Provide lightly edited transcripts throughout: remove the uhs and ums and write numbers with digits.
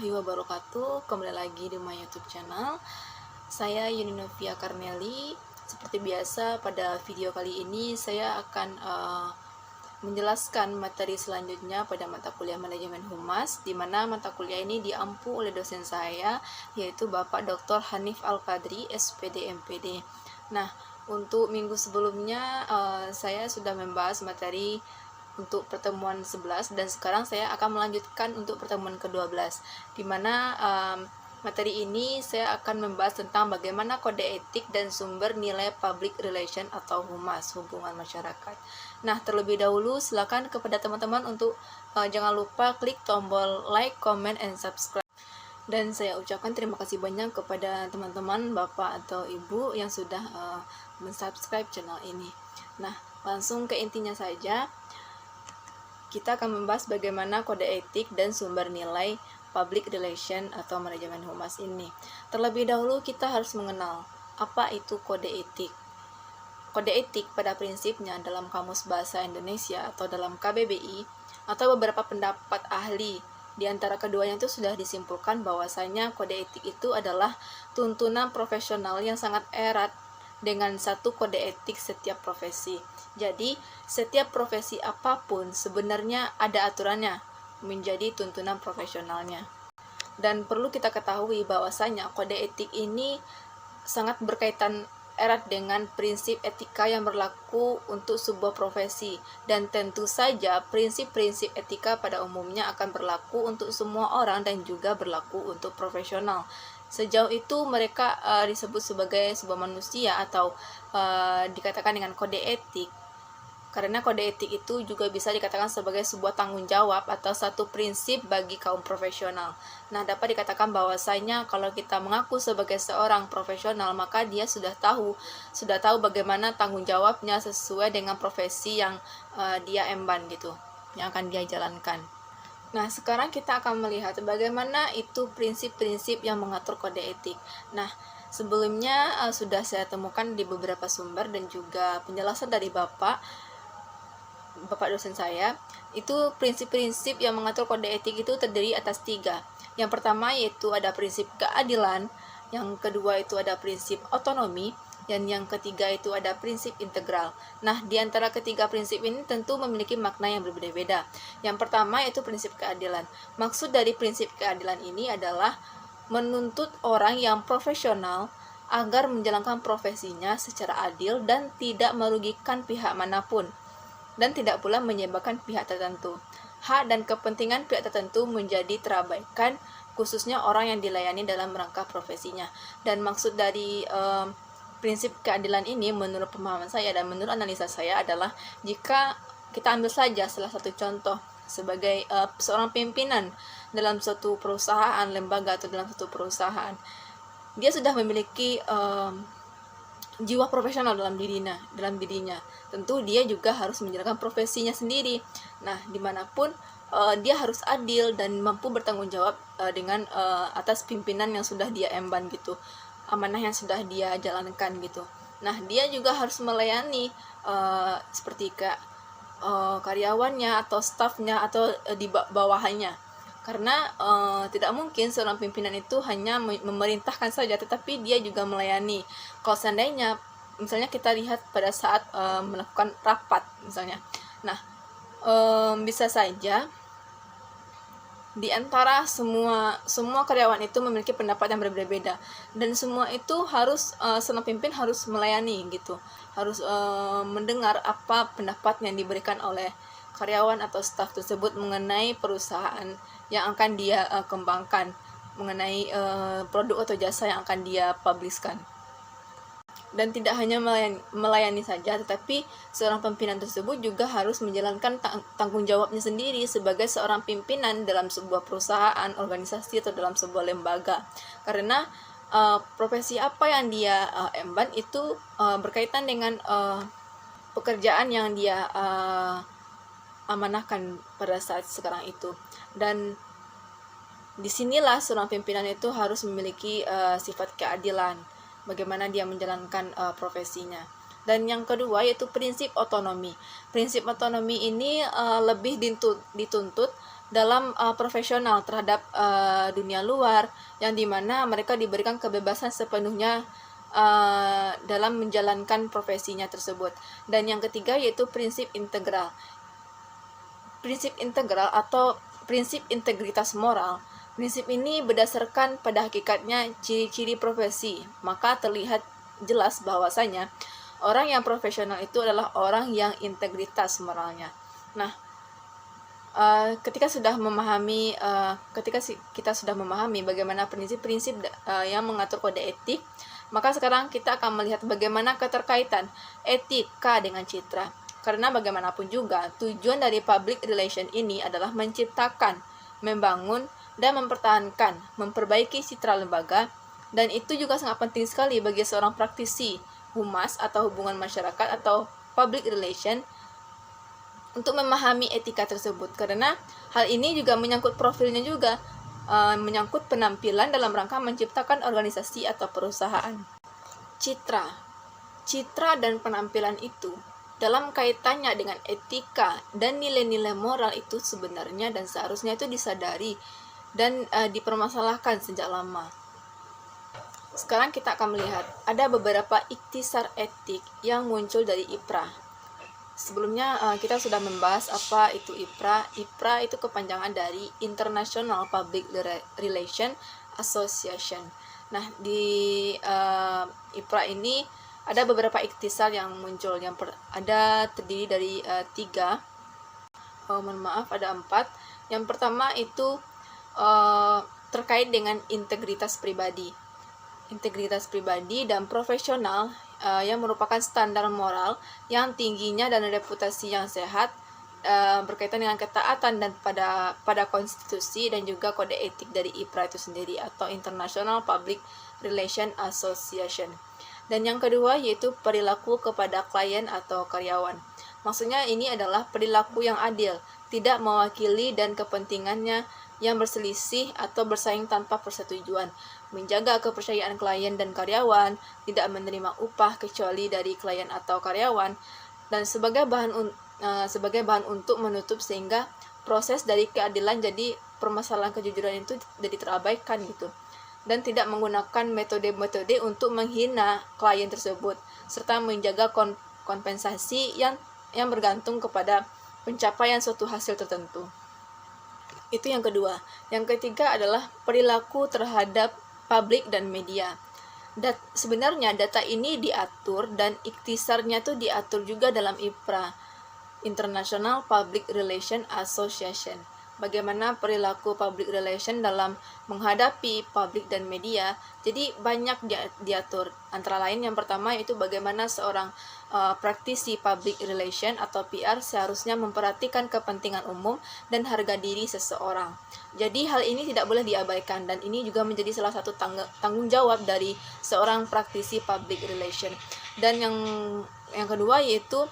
warahmatullahi wabarakatuh. Kembali lagi di my YouTube channel. Saya Yuni Novia Karneli. Seperti biasa, pada video kali ini saya akan menjelaskan materi selanjutnya pada mata kuliah manajemen humas, di mana mata kuliah ini diampu oleh dosen saya, yaitu Bapak Dr. Hanif Al-Qadri, SPD MPD. Nah, untuk minggu sebelumnya saya sudah membahas materi untuk pertemuan 11 dan sekarang saya akan melanjutkan untuk pertemuan ke-12, di mana materi ini saya akan membahas tentang bagaimana kode etik dan sumber nilai public relation atau humas, hubungan masyarakat. Nah, terlebih dahulu silakan kepada teman-teman untuk jangan lupa klik tombol like, comment, and subscribe. Dan saya ucapkan terima kasih banyak kepada teman-teman, Bapak atau Ibu yang sudah mensubscribe channel ini. Nah, langsung ke intinya saja. Kita akan membahas bagaimana kode etik dan sumber nilai public relation atau manajemen humas ini. Terlebih dahulu kita harus mengenal apa itu kode etik. Kode etik pada prinsipnya dalam Kamus Bahasa Indonesia atau dalam KBBI atau beberapa pendapat ahli di antara keduanya itu sudah disimpulkan bahwasanya kode etik itu adalah tuntunan profesional yang sangat erat dengan satu kode etik setiap profesi. Jadi, setiap profesi apapun sebenarnya ada aturannya menjadi tuntunan profesionalnya. Dan perlu kita ketahui bahwasanya kode etik ini sangat berkaitan erat dengan prinsip etika yang berlaku untuk sebuah profesi. Dan tentu saja prinsip-prinsip etika pada umumnya akan berlaku untuk semua orang dan juga berlaku untuk profesional. Sejauh itu mereka disebut sebagai sebuah manusia atau dikatakan dengan kode etik. Karena kode etik itu juga bisa dikatakan sebagai sebuah tanggung jawab atau satu prinsip bagi kaum profesional. Nah, dapat dikatakan bahwasanya kalau kita mengaku sebagai seorang profesional, maka dia sudah tahu bagaimana tanggung jawabnya sesuai dengan profesi yang dia emban gitu, yang akan dia jalankan. Nah, sekarang kita akan melihat bagaimana itu prinsip-prinsip yang mengatur kode etik. Nah, sebelumnya sudah saya temukan di beberapa sumber dan juga penjelasan dari Bapak dosen saya, itu prinsip-prinsip yang mengatur kode etik itu terdiri atas 3. Yang pertama yaitu ada prinsip keadilan, yang kedua itu ada prinsip otonomi, dan yang ketiga itu ada prinsip integral. Nah, di antara ketiga prinsip ini tentu memiliki makna yang berbeda-beda. Yang pertama yaitu prinsip keadilan. Maksud dari prinsip keadilan ini adalah menuntut orang yang profesional agar menjalankan profesinya secara adil dan tidak merugikan pihak manapun, dan tidak pula menyebabkan pihak tertentu. Hak dan kepentingan pihak tertentu menjadi terabaikan, khususnya orang yang dilayani dalam rangka profesinya. Dan maksud dari prinsip keadilan ini menurut pemahaman saya dan menurut analisa saya adalah jika kita ambil saja salah satu contoh sebagai seorang pimpinan dalam suatu perusahaan, lembaga atau dalam suatu perusahaan, dia sudah memiliki jiwa profesional dalam dirinya. Tentu dia juga harus menjalankan profesinya sendiri. Nah, dimanapun dia harus adil dan mampu bertanggung jawab dengan atas pimpinan yang sudah dia emban gitu, amanah yang sudah dia jalankan gitu. Nah, dia juga harus melayani seperti karyawannya atau stafnya atau di bawahannya. Karena tidak mungkin seorang pimpinan itu hanya memerintahkan saja, tetapi dia juga melayani. Kalau seandainya, misalnya kita lihat pada saat melakukan rapat misalnya. Nah, bisa saja di antara semua karyawan itu memiliki pendapat yang berbeda-beda, dan semua itu harus seorang pimpin harus melayani gitu, harus mendengar apa pendapat yang diberikan oleh karyawan atau staf tersebut mengenai perusahaan yang akan dia kembangkan, mengenai produk atau jasa yang akan dia publishkan. Dan tidak hanya melayani saja, tetapi seorang pimpinan tersebut juga harus menjalankan tanggung jawabnya sendiri sebagai seorang pimpinan dalam sebuah perusahaan, organisasi, atau dalam sebuah lembaga. Karena profesi apa yang dia emban itu berkaitan dengan pekerjaan yang dia amanahkan pada saat sekarang itu. Dan disinilah seorang pimpinan itu harus memiliki sifat keadilan, bagaimana dia menjalankan profesinya. Dan yang kedua yaitu prinsip otonomi. Prinsip otonomi ini lebih dituntut dalam profesional terhadap dunia luar, yang dimana mereka diberikan kebebasan sepenuhnya dalam menjalankan profesinya tersebut. Dan yang ketiga yaitu prinsip integral. Prinsip integral atau prinsip integritas moral. Prinsip ini berdasarkan pada hakikatnya ciri-ciri profesi, maka terlihat jelas bahwasanya orang yang profesional itu adalah orang yang integritas moralnya. Nah, ketika kita sudah memahami bagaimana prinsip-prinsip yang mengatur kode etik, maka sekarang kita akan melihat bagaimana keterkaitan etika dengan citra. Karena bagaimanapun juga, tujuan dari public relation ini adalah menciptakan, membangun, dan mempertahankan, memperbaiki citra lembaga, dan itu juga sangat penting sekali bagi seorang praktisi humas atau hubungan masyarakat atau public relation untuk memahami etika tersebut, karena hal ini juga menyangkut profilnya juga, menyangkut penampilan dalam rangka menciptakan organisasi atau perusahaan. Citra dan penampilan itu dalam kaitannya dengan etika dan nilai-nilai moral itu sebenarnya dan seharusnya itu disadari dan dipermasalahkan sejak lama. Sekarang kita akan melihat ada beberapa ikhtisar etik yang muncul dari IPRA. Sebelumnya kita sudah membahas apa itu IPRA. IPRA itu kepanjangan dari International Public Relation Association. Nah, di IPRA ini ada beberapa ikhtisar yang muncul. Ada terdiri dari 3. Ada 4. Yang pertama itu terkait dengan integritas pribadi. Integritas pribadi dan profesional yang merupakan standar moral yang tingginya dan reputasi yang sehat, berkaitan dengan ketaatan dan pada konstitusi dan juga kode etik dari IPRA itu sendiri atau International Public Relation Association. Dan yang kedua yaitu perilaku kepada klien atau karyawan. Maksudnya ini adalah perilaku yang adil, tidak mewakili dan kepentingannya yang berselisih atau bersaing tanpa persetujuan, menjaga kepercayaan klien dan karyawan, tidak menerima upah kecuali dari klien atau karyawan, dan sebagai bahan untuk menutup sehingga proses dari keadilan jadi permasalahan kejujuran itu jadi terabaikan gitu, dan tidak menggunakan metode-metode untuk menghina klien tersebut, serta menjaga kompensasi yang bergantung kepada pencapaian suatu hasil tertentu. Itu yang kedua. Yang ketiga adalah perilaku terhadap publik dan media. Sebenarnya data ini diatur dan ikhtisarnya tuh diatur juga dalam IPRA, International Public Relation Association. Bagaimana perilaku public relation dalam menghadapi publik dan media. Jadi banyak diatur. Antara lain yang pertama yaitu bagaimana seorang praktisi public relation atau PR seharusnya memperhatikan kepentingan umum dan harga diri seseorang. Jadi hal ini tidak boleh diabaikan dan ini juga menjadi salah satu tanggung jawab dari seorang praktisi public relation. Dan yang kedua yaitu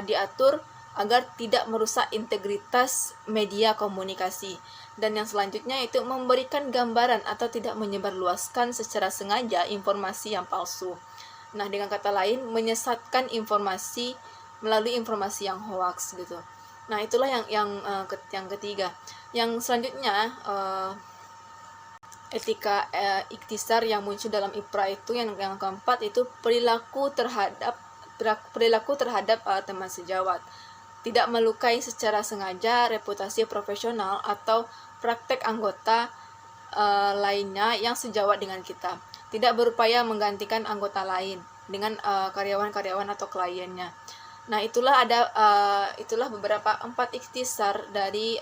diatur agar tidak merusak integritas media komunikasi. Dan yang selanjutnya itu memberikan gambaran atau tidak menyebarluaskan secara sengaja informasi yang palsu. Nah, dengan kata lain, menyesatkan informasi melalui informasi yang hoax gitu. Nah, itulah yang ketiga. Yang selanjutnya etika ikhtisar yang muncul dalam IPRA itu yang keempat itu perilaku terhadap teman sejawat. Tidak melukai secara sengaja reputasi profesional atau praktek anggota lainnya yang sejawat dengan kita. Tidak berupaya menggantikan anggota lain dengan karyawan-karyawan atau kliennya. Nah, itulah beberapa 4 ikhtisar dari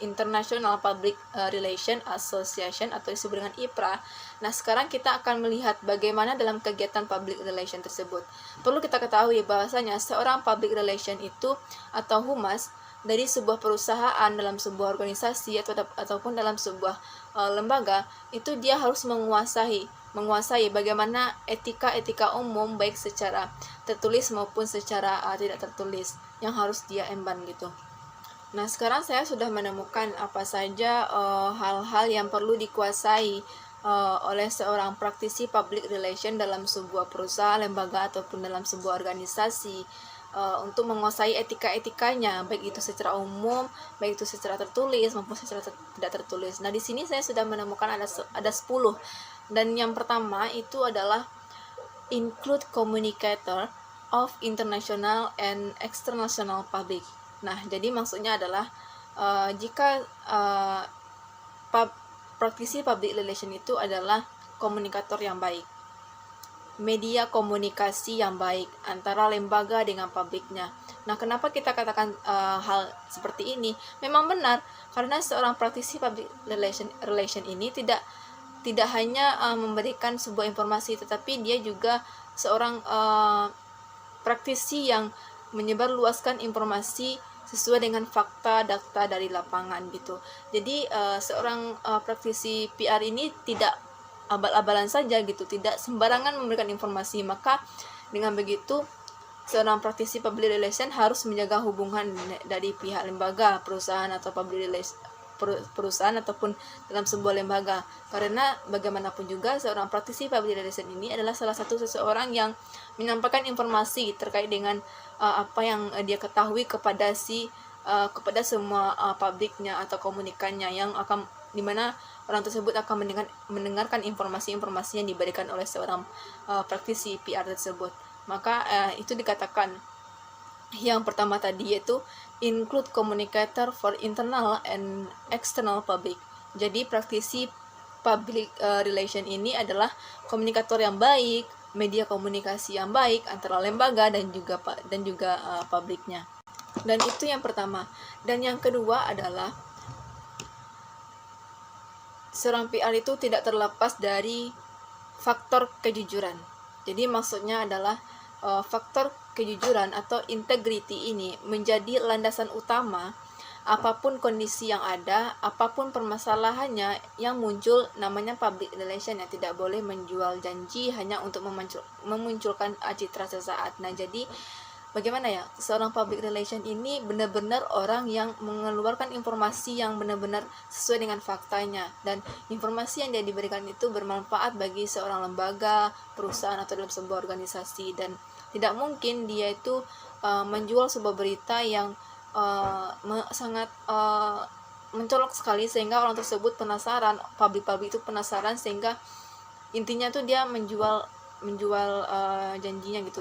International Public Relation Association atau disebut dengan IPRA. Nah, sekarang kita akan melihat bagaimana dalam kegiatan public relation tersebut. Perlu kita ketahui bahwasanya seorang public relation itu atau humas dari sebuah perusahaan, dalam sebuah organisasi ataupun dalam sebuah lembaga, itu dia harus menguasai bagaimana etika umum baik secara tertulis maupun secara tidak tertulis yang harus dia emban gitu. Nah, sekarang saya sudah menemukan apa saja hal-hal yang perlu dikuasai oleh seorang praktisi public relation dalam sebuah perusahaan, lembaga ataupun dalam sebuah organisasi untuk menguasai etika-etikanya, baik itu secara umum, baik itu secara tertulis maupun secara tidak tertulis. Nah, di sini saya sudah menemukan ada 10. Dan yang pertama itu adalah include communicator of international and external public. Nah, jadi maksudnya adalah jika praktisi public relation itu adalah komunikator yang baik, media komunikasi yang baik antara lembaga dengan publiknya. Nah, kenapa kita katakan hal seperti ini? Memang benar, karena seorang praktisi public relation ini tidak hanya memberikan sebuah informasi, tetapi dia juga seorang praktisi yang menyebarluaskan informasi sesuai dengan fakta data dari lapangan gitu. Jadi seorang praktisi PR ini tidak abal-abalan saja gitu, tidak sembarangan memberikan informasi. Maka dengan begitu seorang praktisi public relation harus menjaga hubungan dari pihak lembaga, perusahaan atau public relation, perusahaan ataupun dalam sebuah lembaga, karena bagaimanapun juga seorang praktisi public relation ini adalah salah satu seseorang yang menyampaikan informasi terkait dengan apa yang dia ketahui kepada kepada semua publiknya atau komunikannya, yang akan dimana orang tersebut akan mendengarkan informasi-informasi yang diberikan oleh seorang praktisi PR tersebut. Maka itu dikatakan yang pertama tadi, yaitu include communicator for internal and external public. Jadi praktisi public relation ini adalah komunikator yang baik, media komunikasi yang baik antara lembaga dan juga publiknya. Dan itu yang pertama. Dan yang kedua adalah seorang PR itu tidak terlepas dari faktor kejujuran. Jadi maksudnya adalah faktor kejujuran atau integrity ini menjadi landasan utama apapun kondisi yang ada, apapun permasalahannya yang muncul, namanya public relation, yang tidak boleh menjual janji hanya untuk memunculkan citra sesaat. Nah, jadi bagaimana ya, seorang public relation ini benar-benar orang yang mengeluarkan informasi yang benar-benar sesuai dengan faktanya, dan informasi yang dia diberikan itu bermanfaat bagi seorang lembaga, perusahaan atau dalam sebuah organisasi. Dan tidak mungkin dia itu menjual sebuah berita yang sangat mencolok sekali sehingga orang tersebut penasaran, publik itu penasaran, sehingga intinya tuh dia menjual janjinya gitu.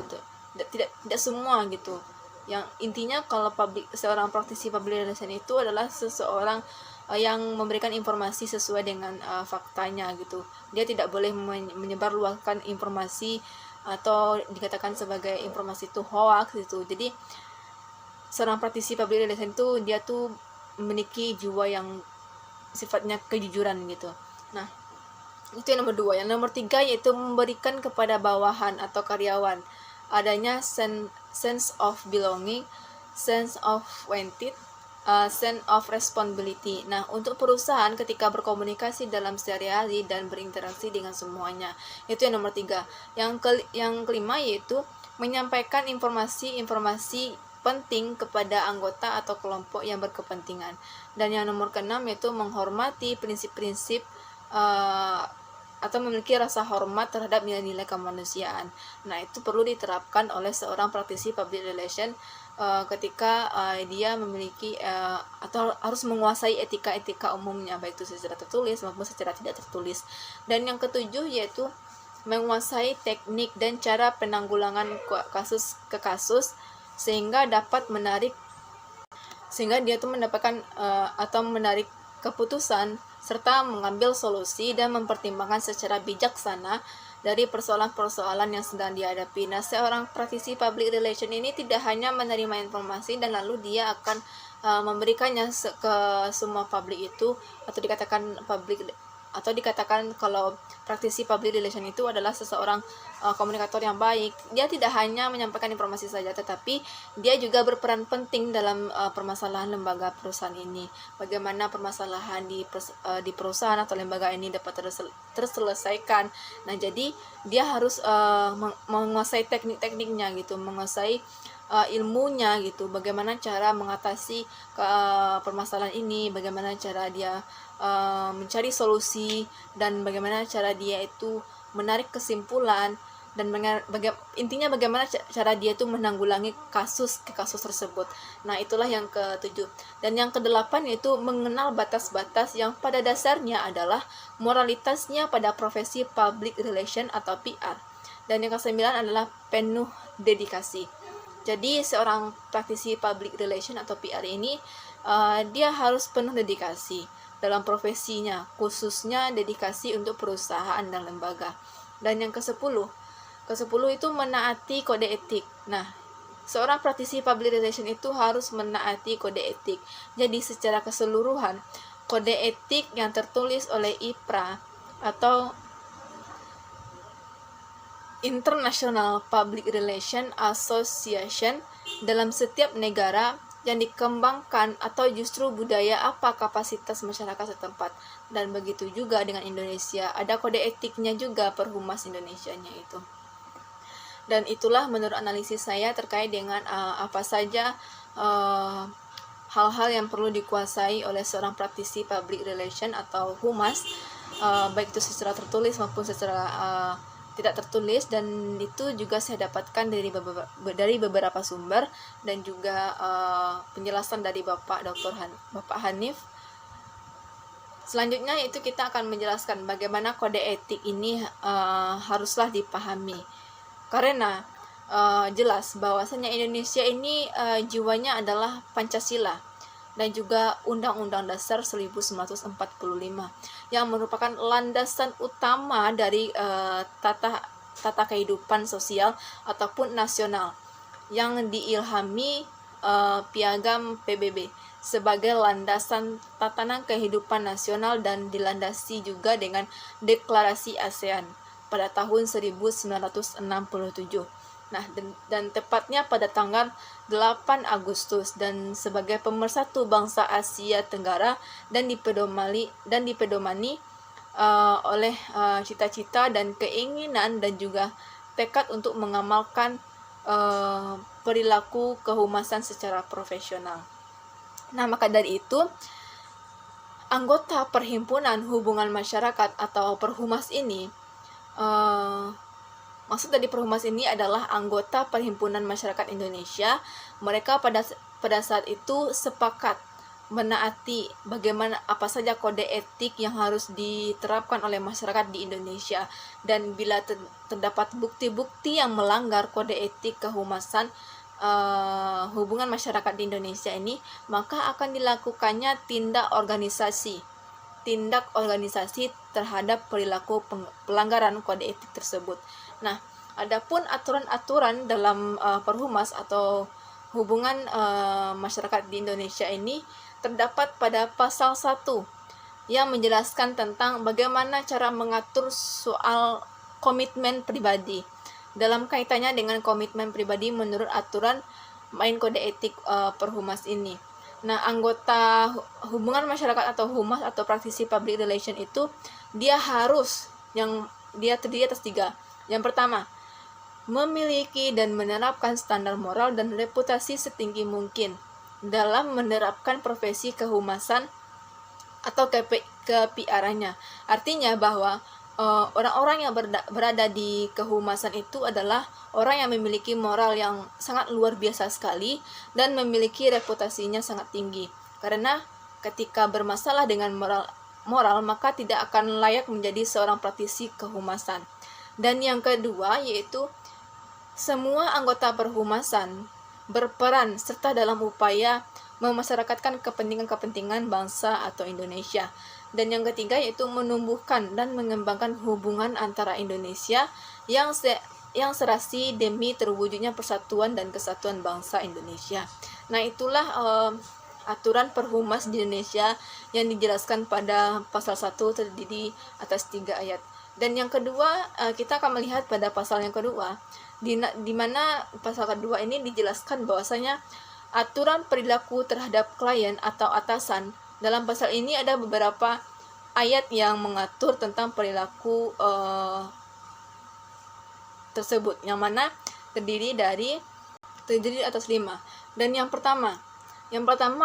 Tidak semua gitu. Yang intinya kalau seorang praktisi public relation itu adalah seseorang yang memberikan informasi sesuai dengan faktanya gitu. Dia tidak boleh menyebarluaskan informasi atau dikatakan sebagai informasi itu hoax gitu. Jadi seorang praktisi public relation itu dia tuh memiliki jiwa yang sifatnya kejujuran gitu. Nah, itu yang nomor 2. Yang nomor 3 yaitu memberikan kepada bawahan atau karyawan adanya sense of belonging, sense of wanted, sense of responsibility. Nah, untuk perusahaan ketika berkomunikasi dalam sehari-hari dan berinteraksi dengan semuanya, itu yang nomor 3. Yang kelima yaitu menyampaikan informasi penting kepada anggota atau kelompok yang berkepentingan. Dan yang nomor 6 yaitu menghormati prinsip-prinsip atau memiliki rasa hormat terhadap nilai-nilai kemanusiaan. Nah, itu perlu diterapkan oleh seorang praktisi public relation ketika dia memiliki atau harus menguasai etika-etika umumnya, baik itu secara tertulis maupun secara tidak tertulis. Dan yang ketujuh yaitu menguasai teknik dan cara penanggulangan kasus ke kasus sehingga dia tuh mendapatkan atau menarik keputusan serta mengambil solusi dan mempertimbangkan secara bijaksana dari persoalan-persoalan yang sedang dihadapi. Nah, seorang praktisi public relation ini tidak hanya menerima informasi dan lalu dia akan memberikannya ke semua publik itu, atau dikatakan kalau praktisi public relation itu adalah seseorang komunikator yang baik. Dia tidak hanya menyampaikan informasi saja, tetapi dia juga berperan penting dalam permasalahan lembaga perusahaan ini. Bagaimana permasalahan di perusahaan atau lembaga ini dapat terselesaikan. Nah, jadi dia harus menguasai teknik-tekniknya gitu, menguasai ilmunya gitu, bagaimana cara mengatasi permasalahan ini, bagaimana cara dia mencari solusi, dan bagaimana cara dia itu menarik kesimpulan dan intinya bagaimana cara dia itu menanggulangi kasus tersebut. Nah, itulah yang ketujuh. Dan yang kedelapan yaitu mengenal batas-batas yang pada dasarnya adalah moralitasnya pada profesi public relation atau PR. Dan yang kesembilan adalah penuh dedikasi. Jadi seorang praktisi public relation atau PR ini dia harus penuh dedikasi dalam profesinya, khususnya dedikasi untuk perusahaan dan lembaga. Dan yang ke-10 itu menaati kode etik. Nah, seorang praktisi public relation itu harus menaati kode etik. Jadi secara keseluruhan, kode etik yang tertulis oleh IPRA atau International Public Relation Association dalam setiap negara yang dikembangkan atau justru budaya apa kapasitas masyarakat setempat. Dan begitu juga dengan Indonesia, ada kode etiknya juga Perhumas Indonesianya itu. Dan itulah menurut analisis saya terkait dengan apa saja hal-hal yang perlu dikuasai oleh seorang praktisi public relation atau humas, baik itu secara tertulis maupun secara tidak tertulis. Dan itu juga saya dapatkan dari beberapa sumber dan juga penjelasan dari Bapak Hanif. Selanjutnya itu kita akan menjelaskan bagaimana kode etik ini haruslah dipahami. Karena jelas bahwasanya Indonesia ini jiwanya adalah Pancasila dan juga Undang-Undang Dasar 1945 yang merupakan landasan utama dari tata kehidupan sosial ataupun nasional yang diilhami Piagam PBB sebagai landasan tatanan kehidupan nasional dan dilandasi juga dengan Deklarasi ASEAN pada tahun 1967. Nah, dan tepatnya pada tanggal 8 Agustus dan sebagai pemersatu bangsa Asia Tenggara dan dipedomani oleh cita-cita dan keinginan dan juga tekad untuk mengamalkan perilaku kehumasan secara profesional. Nah, maka dari itu anggota Perhimpunan Hubungan Masyarakat atau Perhumas ini, maksud dari Perhumas ini adalah anggota Perhimpunan Masyarakat Indonesia. Mereka pada saat itu sepakat menaati bagaimana apa saja kode etik yang harus diterapkan oleh masyarakat di Indonesia, dan bila terdapat bukti-bukti yang melanggar kode etik kehumasan hubungan masyarakat di Indonesia ini, maka akan dilakukannya tindak organisasi terhadap perilaku pelanggaran kode etik tersebut. Nah, adapun aturan-aturan dalam Perhumas atau hubungan masyarakat di Indonesia ini terdapat pada pasal 1 yang menjelaskan tentang bagaimana cara mengatur soal komitmen pribadi dalam kaitannya dengan komitmen pribadi menurut aturan main kode etik Perhumas ini. Nah, anggota hubungan masyarakat atau humas atau praktisi public relation itu dia terdiri atas 3. Yang pertama, memiliki dan menerapkan standar moral dan reputasi setinggi mungkin dalam menerapkan profesi kehumasan atau ke-PR-nya. Artinya bahwa orang-orang yang berada di kehumasan itu adalah orang yang memiliki moral yang sangat luar biasa sekali dan memiliki reputasinya sangat tinggi. Karena ketika bermasalah dengan moral maka tidak akan layak menjadi seorang praktisi kehumasan. Dan yang kedua yaitu semua anggota perhumasan berperan serta dalam upaya memasyarakatkan kepentingan bangsa atau Indonesia. Dan yang ketiga yaitu menumbuhkan dan mengembangkan hubungan antara Indonesia yang serasi demi terwujudnya persatuan dan kesatuan bangsa Indonesia. Nah, itulah aturan Perhumas di Indonesia yang dijelaskan pada pasal 1 terdiri atas 3 ayat. Dan yang kedua, kita akan melihat pada pasal yang kedua, di mana pasal kedua ini dijelaskan bahwasanya aturan perilaku terhadap klien atau atasan. Dalam pasal ini ada beberapa ayat yang mengatur tentang perilaku tersebut, yang mana terdiri atas 5. Dan yang pertama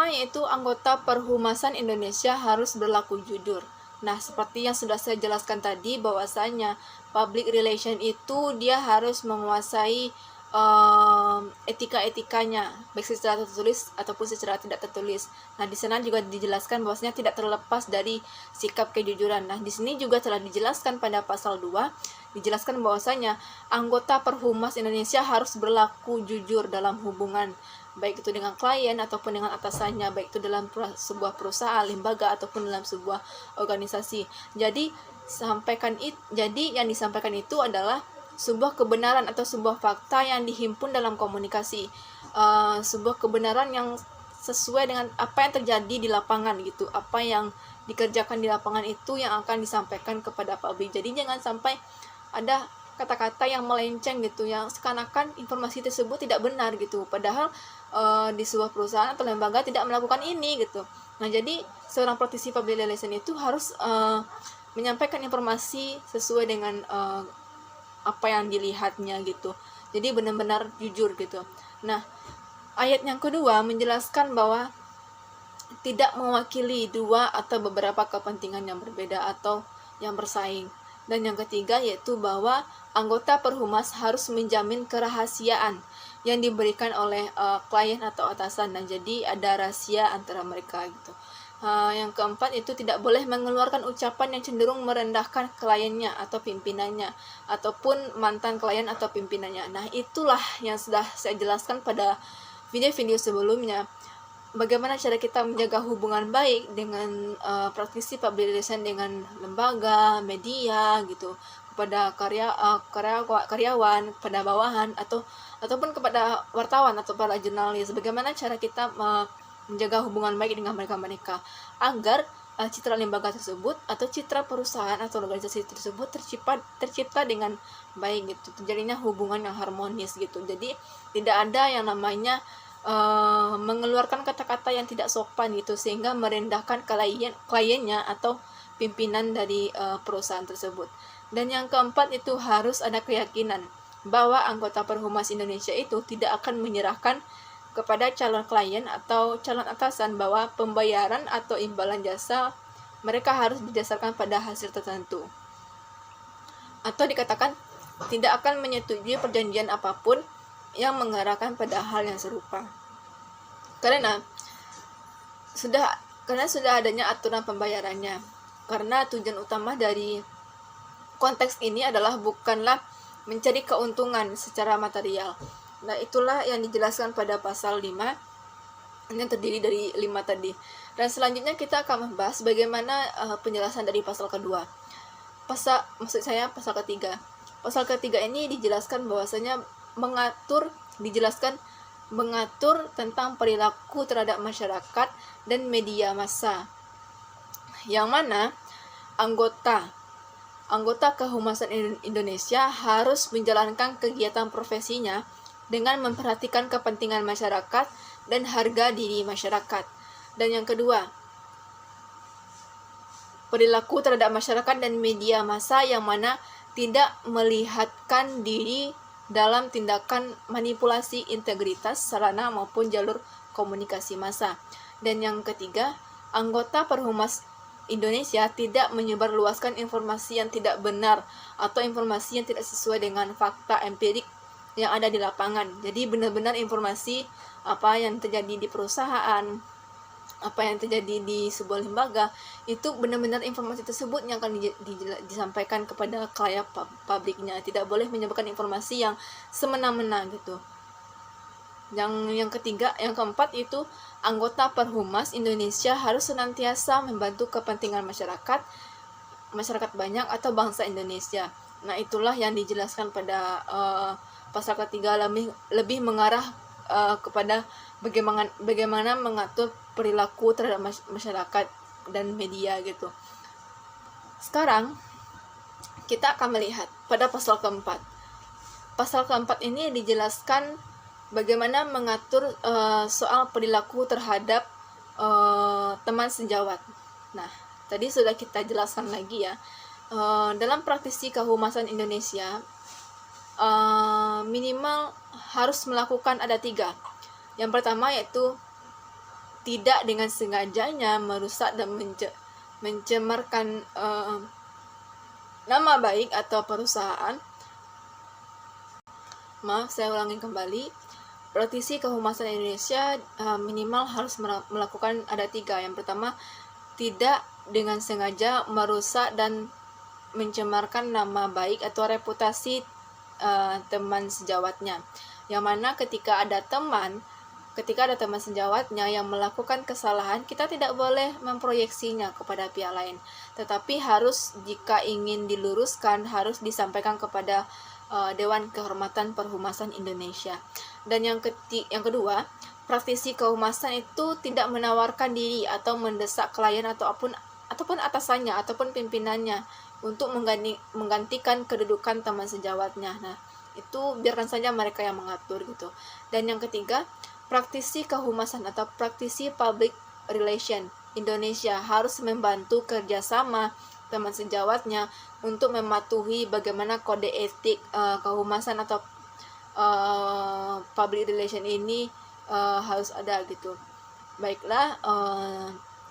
yaitu anggota Perhumasan Indonesia harus berlaku jujur. Nah, seperti yang sudah saya jelaskan tadi, bahwasanya public relation itu dia harus menguasai etika-etikanya, baik secara tertulis ataupun secara tidak tertulis. Nah, di sana juga dijelaskan bahwasanya tidak terlepas dari sikap kejujuran. Nah, di sini juga telah dijelaskan pada pasal 2, dijelaskan bahwasanya anggota Perhumas Indonesia harus berlaku jujur dalam hubungan, baik itu dengan klien ataupun dengan atasannya, baik itu dalam sebuah perusahaan, lembaga ataupun dalam sebuah organisasi. Jadi yang disampaikan itu adalah sebuah kebenaran atau sebuah fakta yang dihimpun dalam komunikasi, sebuah kebenaran yang sesuai dengan apa yang terjadi di lapangan gitu, apa yang dikerjakan di lapangan itu yang akan disampaikan kepada publik. Jadi jangan sampai ada kata-kata yang melenceng gitu, yang seakan-akan informasi tersebut tidak benar gitu, padahal di sebuah perusahaan atau lembaga tidak melakukan ini gitu. Nah, jadi seorang praktisi public relation itu harus menyampaikan informasi sesuai dengan apa yang dilihatnya gitu. Jadi benar-benar jujur gitu. Nah, ayat yang kedua menjelaskan bahwa tidak mewakili dua atau beberapa kepentingan yang berbeda atau yang bersaing. Dan yang ketiga yaitu bahwa anggota Perhumas harus menjamin kerahasiaan yang diberikan oleh klien atau atasan. Nah, jadi ada rahasia antara mereka gitu. Yang keempat itu tidak boleh mengeluarkan ucapan yang cenderung merendahkan kliennya atau pimpinannya ataupun mantan klien atau pimpinannya. Nah, itulah yang sudah saya jelaskan pada video-video sebelumnya. Bagaimana cara kita menjaga hubungan baik dengan praktisi public relation dengan lembaga, media gitu, kepada karyawan, kepada bawahan ataupun kepada wartawan atau para jurnalis. Bagaimana cara kita menjaga hubungan baik dengan mereka agar citra lembaga tersebut atau citra perusahaan atau organisasi tersebut tercipta dengan baik gitu, terjadinya hubungan yang harmonis gitu. Jadi tidak ada yang namanya mengeluarkan kata-kata yang tidak sopan gitu, sehingga merendahkan kliennya atau pimpinan dari perusahaan tersebut. Dan yang keempat itu harus ada keyakinan bahwa anggota Perhumas Indonesia itu tidak akan menyerahkan kepada calon klien atau calon atasan bahwa pembayaran atau imbalan jasa mereka harus didasarkan pada hasil tertentu, atau dikatakan tidak akan menyetujui perjanjian apapun yang mengarahkan pada hal yang serupa, karena sudah adanya aturan pembayarannya. Karena tujuan utama dari konteks ini adalah bukanlah mencari keuntungan secara material. Nah, itulah yang dijelaskan pada pasal 5 yang terdiri dari 5 tadi. Dan selanjutnya kita akan membahas bagaimana penjelasan dari pasal kedua. Pasal ketiga. Pasal ketiga ini dijelaskan bahwasanya mengatur tentang perilaku terhadap masyarakat dan media massa. Yang mana anggota Kehumasan Indonesia harus menjalankan kegiatan profesinya dengan memperhatikan kepentingan masyarakat dan harga diri masyarakat. Dan yang kedua, perilaku terhadap masyarakat dan media massa yang mana tidak melihatkan diri dalam tindakan manipulasi integritas sarana maupun jalur komunikasi massa. Dan yang ketiga, anggota Perhumas Indonesia tidak menyebarluaskan informasi yang tidak benar atau informasi yang tidak sesuai dengan fakta empirik yang ada di lapangan. Jadi benar-benar informasi apa yang terjadi di perusahaan, apa yang terjadi di sebuah lembaga, itu benar-benar informasi tersebut yang akan disampaikan kepada klien publiknya. Tidak boleh menyebarkan informasi yang semena-mena gitu. Yang keempat itu anggota Perhumas Indonesia harus senantiasa membantu kepentingan masyarakat banyak atau bangsa Indonesia. Nah, itulah yang dijelaskan pada pasal ketiga, lebih mengarah kepada bagaimana mengatur perilaku terhadap masyarakat dan media gitu. Sekarang kita akan melihat pada pasal keempat. Pasal keempat ini dijelaskan bagaimana mengatur soal perilaku terhadap teman sejawat. Nah, tadi sudah kita jelaskan lagi ya. Dalam praktisi kehumasan Indonesia, minimal harus melakukan ada 3. Yang pertama yaitu tidak dengan sengajanya merusak dan mencemarkan nama baik atau perusahaan. Maaf, saya ulangi kembali. Praktisi kehumasan Indonesia minimal harus melakukan ada 3. Yang pertama, tidak dengan sengaja merusak dan mencemarkan nama baik atau reputasi teman sejawatnya. Yang mana ketika ada teman sejawatnya yang melakukan kesalahan, kita tidak boleh memproyeksinya kepada pihak lain. Tetapi harus, jika ingin diluruskan, harus disampaikan kepada Dewan Kehormatan Perhumasan Indonesia. Dan yang kedua, praktisi kehumasan itu tidak menawarkan diri atau mendesak klien ataupun atasannya ataupun pimpinannya untuk menggantikan kedudukan teman sejawatnya. Nah, itu biarkan saja mereka yang mengatur gitu. Dan yang ketiga, praktisi kehumasan atau praktisi public relation Indonesia harus membantu kerjasama teman sejawatnya untuk mematuhi bagaimana kode etik kehumasan atau public relation ini harus ada gitu. Baiklah,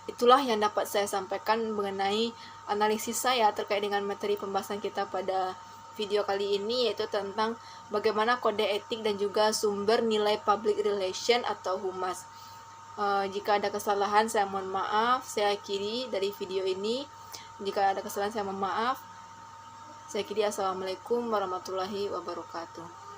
itulah yang dapat saya sampaikan mengenai analisis saya terkait dengan materi pembahasan kita pada video kali ini, yaitu tentang bagaimana kode etik dan juga sumber nilai public relation atau humas. Jika ada kesalahan, saya mohon maaf. Saya akhiri dari video ini. Jika ada kesalahan, saya mohon maaf. Saya akhiri. Assalamualaikum warahmatullahi wabarakatuh.